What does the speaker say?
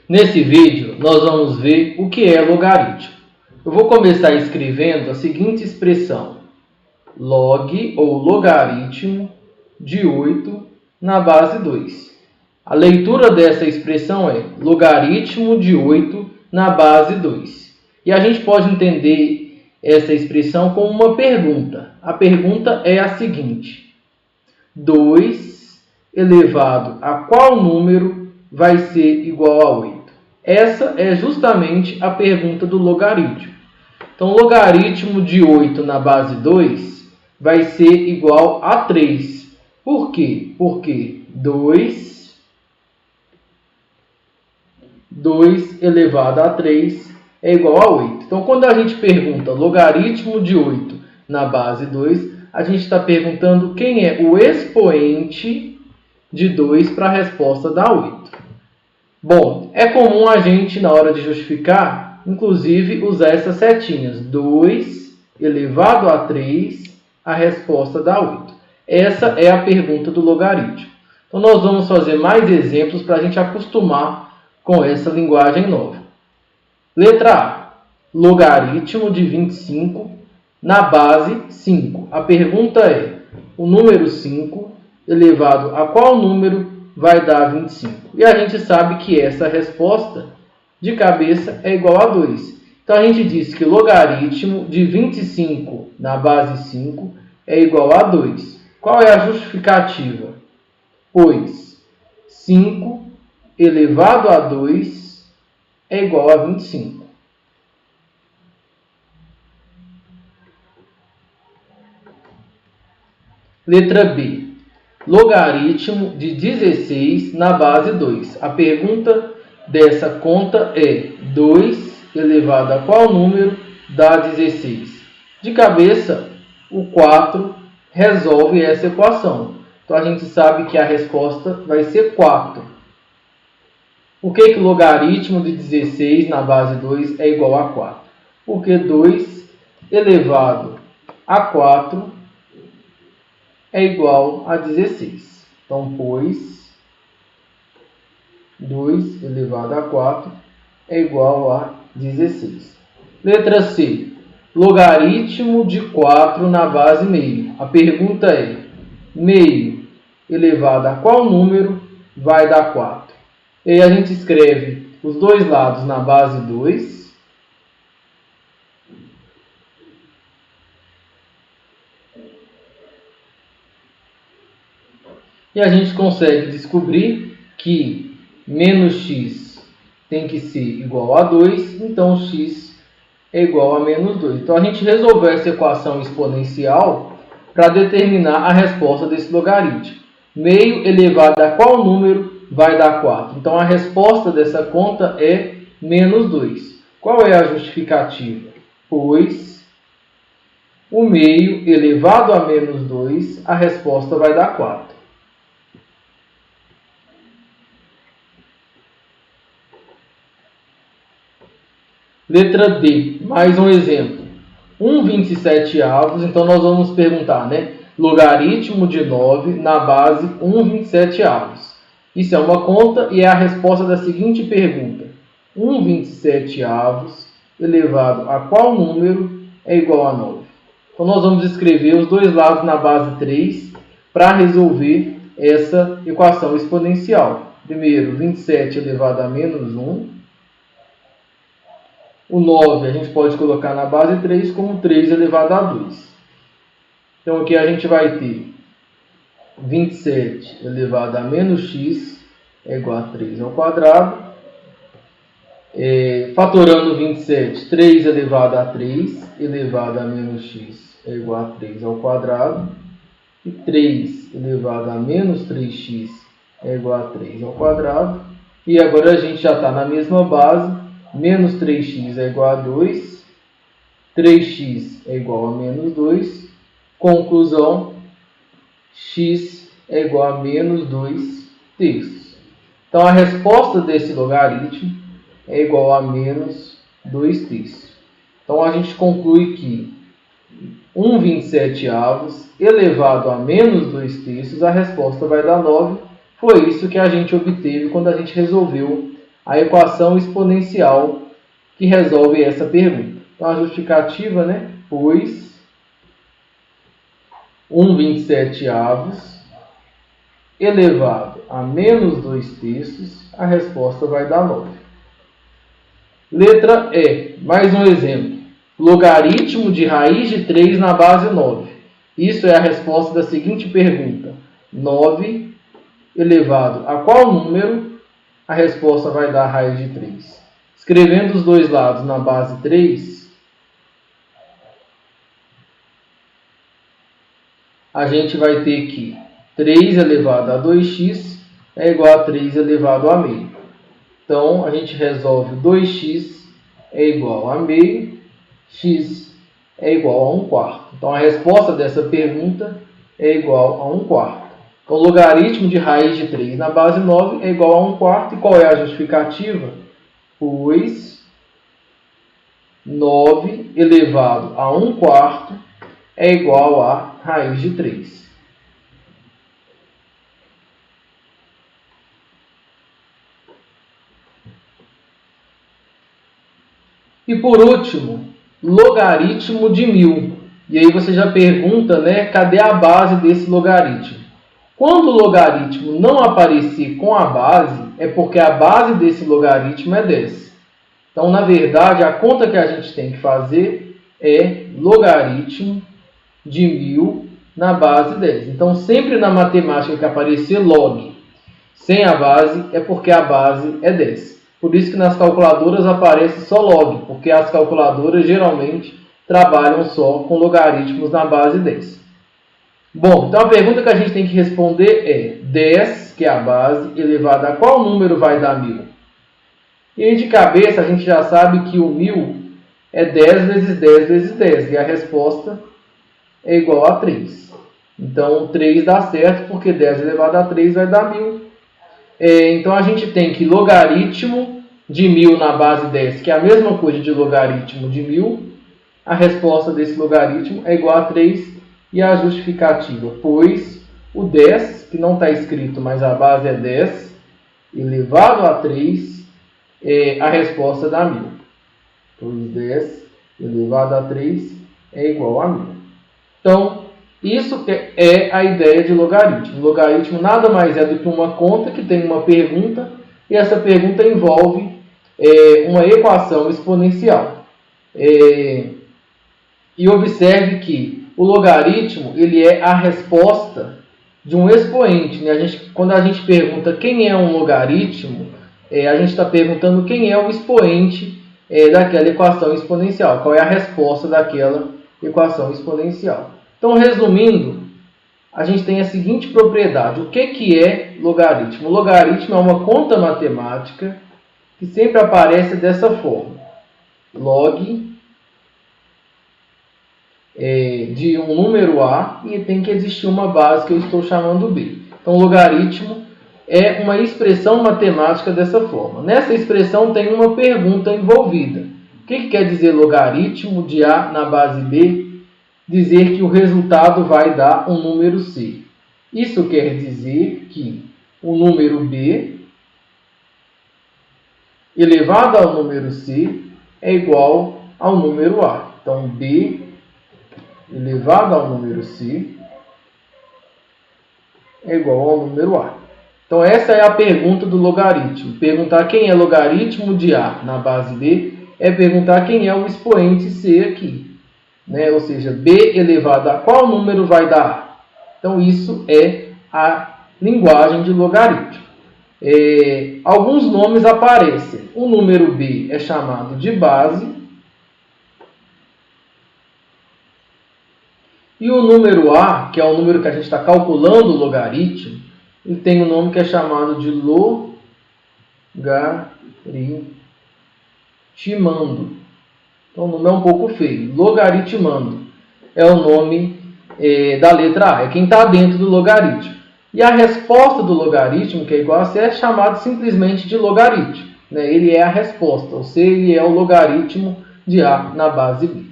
Nesse vídeo, nós vamos ver o que é logaritmo. Eu vou começar escrevendo a seguinte expressão: log ou logaritmo de 8 na base 2. A leitura dessa expressão é logaritmo de 8 na base 2. E a gente pode entender essa expressão como uma pergunta. A pergunta é a seguinte: 2 elevado a qual número vai ser igual a 8? Essa é justamente a pergunta do logaritmo. Então, logaritmo de 8 na base 2 vai ser igual a 3. Por quê? Porque 2 elevado a 3 é igual a 8. Então, quando a gente pergunta logaritmo de 8 na base 2, a gente está perguntando quem é o expoente de 2 para a resposta da 8. Bom, é comum a gente, na hora de justificar, inclusive usar essas setinhas. 2 elevado a 3, a resposta dá 8. Essa é a pergunta do logaritmo. Então, nós vamos fazer mais exemplos para a gente acostumar com essa linguagem nova. Letra A. Logaritmo de 25 na base 5. A pergunta é: o número 5 elevado a qual número vai dar 25? E a gente sabe que essa resposta de cabeça é igual a 2. Então, a gente diz que logaritmo de 25 na base 5 é igual a 2. Qual é a justificativa? Pois 5 elevado a 2 é igual a 25. Letra B. Logaritmo de 16 na base 2. A pergunta dessa conta é: 2 elevado a qual número dá 16? De cabeça, o 4 resolve essa equação. Então, a gente sabe que a resposta vai ser 4. Por que o logaritmo de 16 na base 2 é igual a 4? Porque 2 elevado a 4 é igual a 16. Então, pois 2 elevado a 4 é igual a 16. Letra C. Logaritmo de 4 na base meio. A pergunta é: meio elevado a qual número vai dar 4? E aí a gente escreve os dois lados na base 2. E a gente consegue descobrir que menos x tem que ser igual a 2, então x é igual a menos 2. Então, a gente resolveu essa equação exponencial para determinar a resposta desse logaritmo. Meio elevado a qual número vai dar 4? Então, a resposta dessa conta é menos 2. Qual é a justificativa? Pois o meio elevado a menos 2, a resposta vai dar 4. Letra D, mais um exemplo. 1/27, então nós vamos perguntar, logaritmo de 9 na base 1/27. Isso é uma conta e é a resposta da seguinte pergunta: 1/27 elevado a qual número é igual a 9? Então, nós vamos escrever os dois lados na base 3 para resolver essa equação exponencial. Primeiro, 27 elevado a menos 1. O 9 a gente pode colocar na base 3 como 3 elevado a 2. Então, aqui a gente vai ter 27 elevado a menos x é igual a 3 ao quadrado. Fatorando 27, 3 elevado a 3 elevado a menos x é igual a 3 ao quadrado. E 3 elevado a menos 3x é igual a 3 ao quadrado. E agora a gente já está na mesma base. Menos 3x é igual a 2. 3x é igual a menos 2. Conclusão: x é igual a menos 2 terços. Então, a resposta desse logaritmo é igual a menos 2 terços. Então, a gente conclui que 1/27 elevado a menos 2 terços, a resposta vai dar 9. Foi isso que a gente obteve quando a gente resolveu a equação exponencial que resolve essa pergunta. Então, a justificativa, né? Pois 1/27 elevado a menos 2/3, a resposta vai dar 9. Letra E, mais um exemplo. Logaritmo de raiz de 3 na base 9. Isso é a resposta da seguinte pergunta. 9 elevado a qual número? A resposta vai dar a raiz de 3. Escrevendo os dois lados na base 3, a gente vai ter que 3 elevado a 2x é igual a 3 elevado a meio. Então, a gente resolve 2x é igual a meio, x é igual a 1/4. Então, a resposta dessa pergunta é igual a 1/4. Então, o logaritmo de raiz de 3 na base 9 é igual a 1/4. E qual é a justificativa? Pois 9 elevado a 1/4 é igual a raiz de 3. E por último, logaritmo de 1000. E aí você já pergunta, né, cadê a base desse logaritmo? Quando o logaritmo não aparecer com a base, é porque a base desse logaritmo é 10. Então, na verdade, a conta que a gente tem que fazer é logaritmo de 1000 na base 10. Então, sempre na matemática que aparecer log sem a base, é porque a base é 10. Por isso que nas calculadoras aparece só log, porque as calculadoras geralmente trabalham só com logaritmos na base 10. Bom, então a pergunta que a gente tem que responder é 10, que é a base, elevada a qual número vai dar 1000? E aí de cabeça a gente já sabe que o 1000 é 10 vezes 10 vezes 10, e a resposta é igual a 3. Então 3 dá certo, porque 10 elevado a 3 vai dar 1000. Então a gente tem que logaritmo de 1000 na base 10, que é a mesma coisa de logaritmo de 1000, a resposta desse logaritmo é igual a 3 e a justificativa, pois o 10, que não está escrito, mas a base é 10, elevado a 3, a resposta dá 1000. Pois 10 elevado a 3 é igual a 1000. Então, isso é a ideia de logaritmo. Logaritmo nada mais é do que uma conta que tem uma pergunta e essa pergunta envolve uma equação exponencial. E observe que o logaritmo ele é a resposta de um expoente. Né? Quando a gente pergunta quem é um logaritmo, a gente está perguntando quem é o expoente daquela equação exponencial. Qual é a resposta daquela equação exponencial. Então, resumindo, a gente tem a seguinte propriedade. O que é logaritmo? O logaritmo é uma conta matemática que sempre aparece dessa forma. Log de um número A e tem que existir uma base que eu estou chamando B. Então, logaritmo é uma expressão matemática dessa forma. Nessa expressão tem uma pergunta envolvida. O que quer dizer logaritmo de A na base B? Dizer que o resultado vai dar um número C. Isso quer dizer que o número B elevado ao número C é igual ao número A. Então, B elevado ao número C é igual ao número A. Então, essa é a pergunta do logaritmo. Perguntar quem é logaritmo de A na base B é perguntar quem é o expoente C aqui. Né? Ou seja, B elevado a qual número vai dar A? Então, isso é a linguagem de logaritmo. Alguns nomes aparecem. O número B é chamado de base. E o número A, que é o número que a gente está calculando o logaritmo, ele tem um nome que é chamado de logaritmando. Então, o nome é um pouco feio. Logaritmando é o nome da letra A. É quem está dentro do logaritmo. E a resposta do logaritmo, que é igual a C, é chamado simplesmente de logaritmo. Né? Ele é a resposta. Ou seja, ele é o logaritmo de A na base B.